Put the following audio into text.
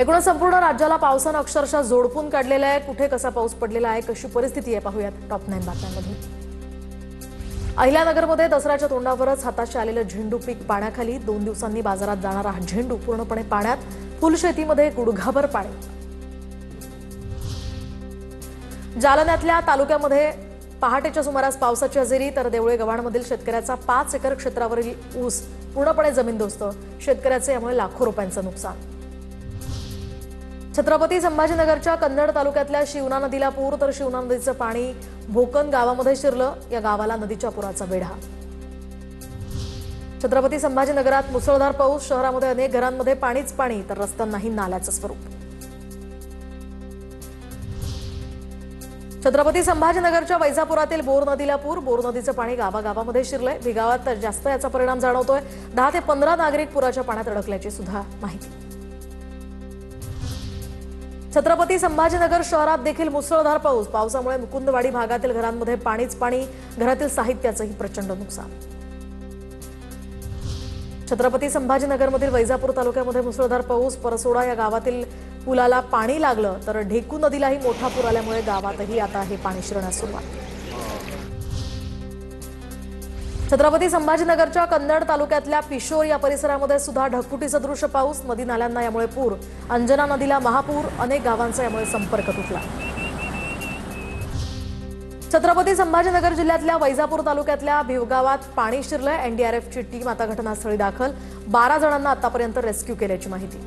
एकूण संपूर्ण राज्याला पावसानं अक्षरशः झोडपून काढलेलं आहे। कुठे कसा पाऊस पडलेला आहे, कशी परिस्थिती आहे पाहूयात टॉप 9 बातम्यांमध्ये। अहिल्यानगरमध्ये दसऱ्याच्या तोंडावरच हाताशी आलेलं झेंडू पीक पाण्याखाली। 2 दिवसांनी बाजारात जाणारा हा झेंडू पूर्णपणे पाण्यात। फुलशेतीमध्ये गुडघाभर पाणी। जालन्यातल्या तालुक्यामध्ये पहाटेच्या सुमारास पावसाची हजेरी, तर देवळे गव्हाणमधील शेतकऱ्याचा 5 एकर क्षेत्रावरील ऊस पूर्णपणे जमीनदोस्त। शेतकऱ्याचे यामुळे लाखो रुपयांचं नुकसान। छत्रपती संभाजीनगरच्या कन्नड तालुक्यातल्या शिवना नदीला पूर, तर शिवना नदीचं पाणी भोकन गावामध्ये शिरलं। या गावाला नदीच्या पुराचा वेढा। छत्रपती संभाजीनगरात मुसळधार पाऊस, शहरामध्ये अनेक घरांमध्ये पाणीच पाणी, तर रस्त्यांनाही नाल्याचं स्वरूप। छत्रपती संभाजीनगरच्या वैजापुरातील बोर नदीला पूर, बोर नदीचं पाणी गावागावामध्ये शिरलंय। भिगावात तर जास्त याचा परिणाम जाणवतोय। 10 ते 15 नागरिक पुराच्या पाण्यात अडकल्याची सुद्धा माहिती। छत्रपती संभाजीनगर शहरात देखील मुसळधार पाऊस, पावसामुळे मुकुंदवाडी भागातील घरांमध्ये पाणीच पाणी, घरातील साहित्याचंही प्रचंड नुकसान। छत्रपती संभाजीनगरमधील वैजापूर तालुक्यामध्ये मुसळधार पाऊस, परसोडा या गावातील पुलाला पाणी लागलं, तर ढेकू नदीलाही मोठा पूर आल्यामुळे गावातही आता हे पाणी शिरण्यास सुरुवात। छत्रपती संभाजीनगरच्या कन्नड तालुक्यातल्या पिशोर या परिसरामध्ये सुद्धा ढगफुटीसदृश पाऊस, नदी नाल्यांना यामुळे पूर। अंजना नदीला महापूर, अनेक गावांचा यामुळे संपर्क तुटला। छत्रपती संभाजीनगर जिल्ह्यातल्या वैजापूर तालुक्यातल्या भिवगावात पाणी शिरलंय। एनडीआरएफची टीम आता घटनास्थळी दाखल। 12 जणांना आतापर्यंत रेस्क्यू केल्याची माहिती।